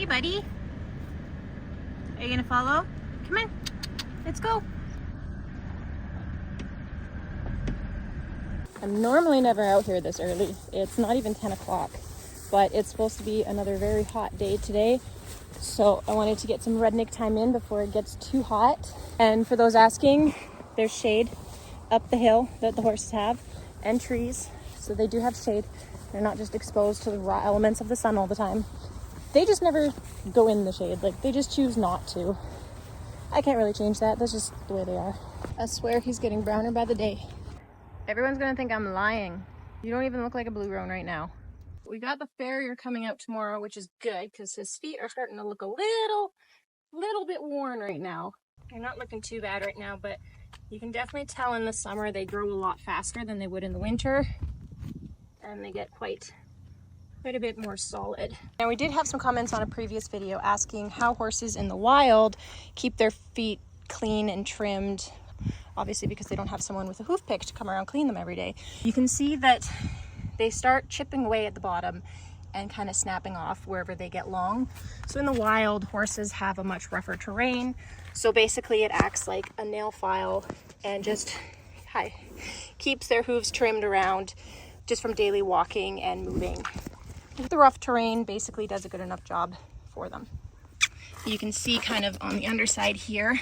buddy. Are you gonna follow? Come on, let's go. I'm normally never out here this early. It's not even 10 o'clock, but it's supposed to be another very hot day today. So I wanted to get some Rudnik time in before it gets too hot. And for those asking, there's shade up the hill that the horses have and trees. So they do have shade. They're not just exposed to the raw elements of the sun all the time. They just never go in the shade. Like, they just choose not to. I can't really change that. That's just the way they are. I swear he's getting browner by the day. Everyone's gonna think I'm lying. You don't even look like a blue roan right now. We got the farrier coming out tomorrow, which is good because his feet are starting to look a little bit worn right now. They're not looking too bad right now, but you can definitely tell in the summer they grow a lot faster than they would in the winter, and they get quite a bit more solid. Now, we did have some comments on a previous video asking how horses in the wild keep their feet clean and trimmed, obviously because they don't have someone with a hoof pick to come around clean them every day. You can see that they start chipping away at the bottom and kind of snapping off wherever they get long. So in the wild, horses have a much rougher terrain. So basically it acts like a nail file and just keeps their hooves trimmed around just from daily walking and moving. The rough terrain basically does a good enough job for them. You can see kind of on the underside here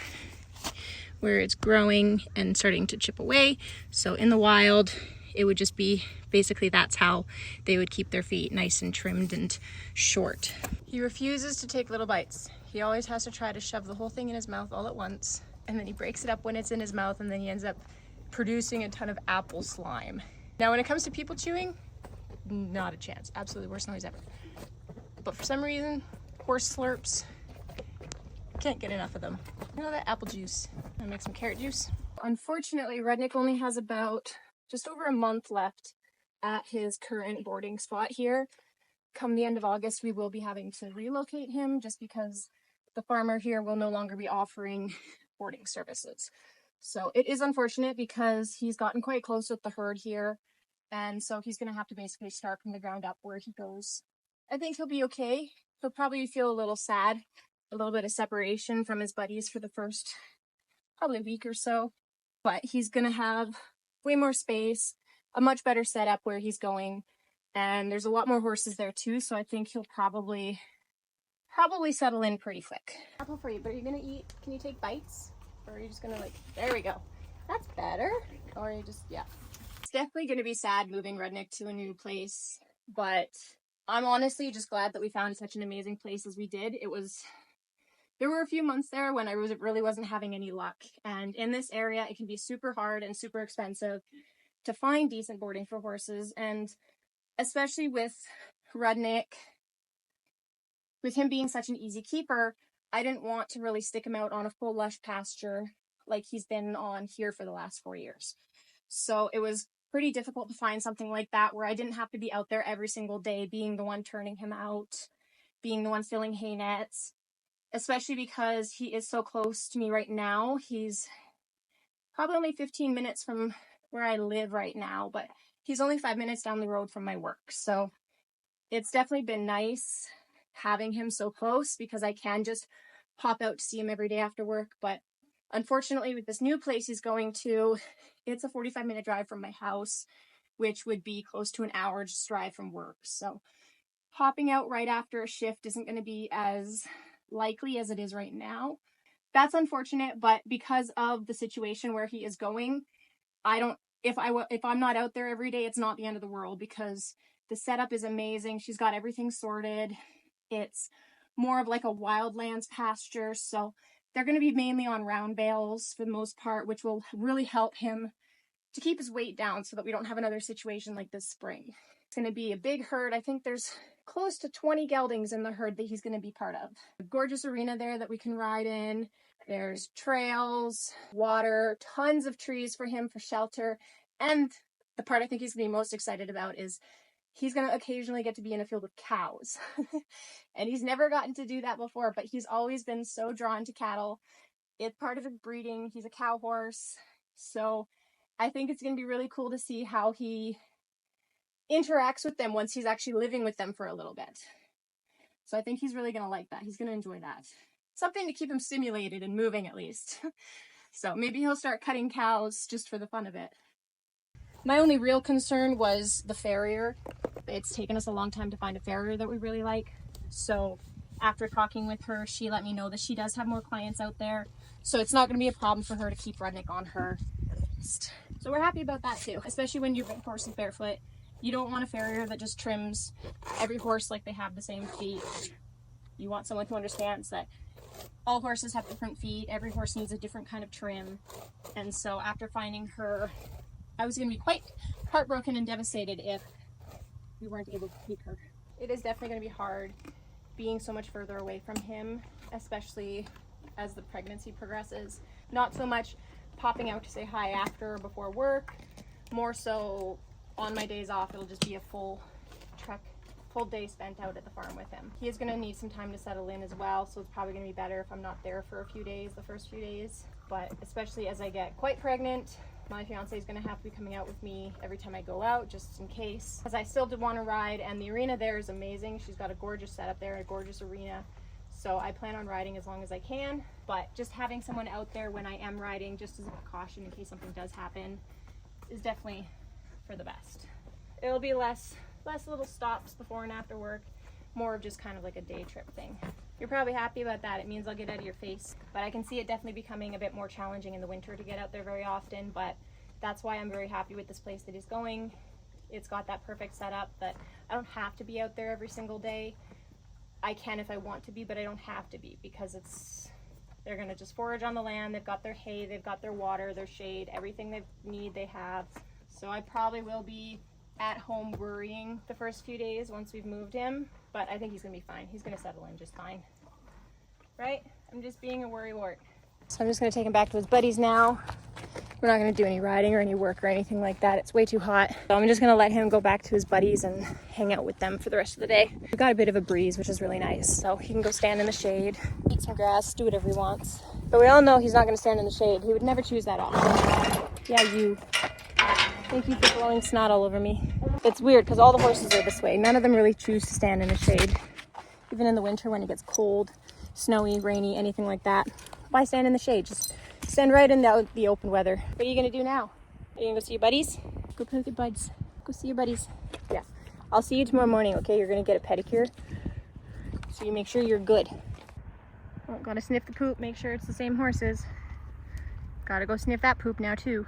where it's growing and starting to chip away. So in the wild, it would just be basically that's how they would keep their feet nice and trimmed and short. He refuses to take little bites. He always has to try to shove the whole thing in his mouth all at once, and then he breaks it up when it's in his mouth, and then he ends up producing a ton of apple slime. Now, when it comes to people chewing, not a chance. Absolutely worst noise ever. But for some reason, horse slurps, can't get enough of them. You know that apple juice? I make some carrot juice. Unfortunately, Rudnik only has about just over a month left at his current boarding spot here. Come the end of August, we will be having to relocate him just because the farmer here will no longer be offering boarding services. So it is unfortunate because he's gotten quite close with the herd here. And so he's going to have to basically start from the ground up where he goes. I think he'll be okay. He'll probably feel a little sad, a little bit of separation from his buddies for the first probably week or so. But he's going to have way more space, a much better setup where he's going. And there's a lot more horses there too. So I think he'll probably settle in pretty quick. Apple for you, but are you going to eat? Can you take bites? Or are you just going to there we go. That's better. Or are you just, yeah. It's definitely going to be sad moving Rudnik to a new place, but I'm honestly just glad that we found such an amazing place as we did. There were a few months there when I really wasn't having any luck, and in this area it can be super hard and super expensive to find decent boarding for horses, and especially with Rudnik, with him being such an easy keeper, I didn't want to really stick him out on a full lush pasture like he's been on here for the last 4 years. So it was pretty difficult to find something like that where I didn't have to be out there every single day being the one turning him out, being the one filling hay nets, especially because he is so close to me right now. He's probably only 15 minutes from where I live right now, but he's only 5 minutes down the road from my work. So it's definitely been nice having him so close because I can just pop out to see him every day after work. But unfortunately, with this new place he's going to, it's a 45-minute drive from my house, which would be close to an hour just drive from work. So popping out right after a shift isn't going to be as likely as it is right now. That's unfortunate, but because of the situation where he is going, if I'm not out there every day, it's not the end of the world because the setup is amazing. She's got everything sorted. It's more of like a wildlands pasture, so they're going to be mainly on round bales for the most part, which will really help him to keep his weight down so that we don't have another situation like this spring. It's going to be a big herd. I think there's close to 20 geldings in the herd that he's going to be part of. A gorgeous arena there that we can ride in. There's trails, water, tons of trees for him for shelter. And the part I think he's going to be most excited about is he's going to occasionally get to be in a field with cows. And he's never gotten to do that before, but he's always been so drawn to cattle. It's part of his breeding. He's a cow horse. So I think it's going to be really cool to see how he interacts with them once he's actually living with them for a little bit. So I think he's really gonna like that. He's gonna enjoy that. Something to keep him stimulated and moving at least. So maybe he'll start cutting cows just for the fun of it. My only real concern was the farrier. It's taken us a long time to find a farrier that we really like. So after talking with her, she let me know that she does have more clients out there. So it's not going to be a problem for her to keep Rudnik on her list. So we're happy about that too, especially when your horse is barefoot. You don't want a farrier that just trims every horse like they have the same feet. You want someone who understands that all horses have different feet. Every horse needs a different kind of trim. And so after finding her, I was going to be quite heartbroken and devastated if we weren't able to keep her. It is definitely going to be hard being so much further away from him, especially as the pregnancy progresses. Not so much popping out to say hi after or before work, more so on my days off, it'll just be a full day spent out at the farm with him. He is going to need some time to settle in as well, so it's probably going to be better if I'm not there for a few days, the first few days. But especially as I get quite pregnant, my fiance is going to have to be coming out with me every time I go out, just in case. Because I still do want to ride, and the arena there is amazing. She's got a gorgeous setup there, a gorgeous arena. So I plan on riding as long as I can, but just having someone out there when I am riding, just as a precaution in case something does happen, is definitely for the best. It'll be less little stops before and after work, more of just kind of like a day trip thing. You're probably happy about that. It means I'll get out of your face, but I can see it definitely becoming a bit more challenging in the winter to get out there very often, but that's why I'm very happy with this place that he's going. It's got that perfect setup that I don't have to be out there every single day. I can if I want to be, but I don't have to be, because they're gonna just forage on the land. They've got their hay, they've got their water, their shade, everything they need they have. So I probably will be at home worrying the first few days once we've moved him, but I think he's gonna be fine. He's gonna settle in just fine, right? I'm just being a worrywart. So I'm just gonna take him back to his buddies now. We're not gonna do any riding or any work or anything like that. It's way too hot. So I'm just gonna let him go back to his buddies and hang out with them for the rest of the day. We've got a bit of a breeze, which is really nice. So he can go stand in the shade, eat some grass, do whatever he wants. But we all know he's not gonna stand in the shade. He would never choose that option. Yeah, you. Thank you for blowing snot all over me. It's weird because all the horses are this way. None of them really choose to stand in the shade. Even in the winter when it gets cold, snowy, rainy, anything like that. Why stand in the shade? Just stand right in the open weather. What are you gonna do now? Are you gonna go see your buddies? Go play with your buds. Go see your buddies. Yeah. I'll see you tomorrow morning, okay? You're gonna get a pedicure. So you make sure you're good. Oh, gotta sniff the poop, make sure it's the same horses. Gotta go sniff that poop now too.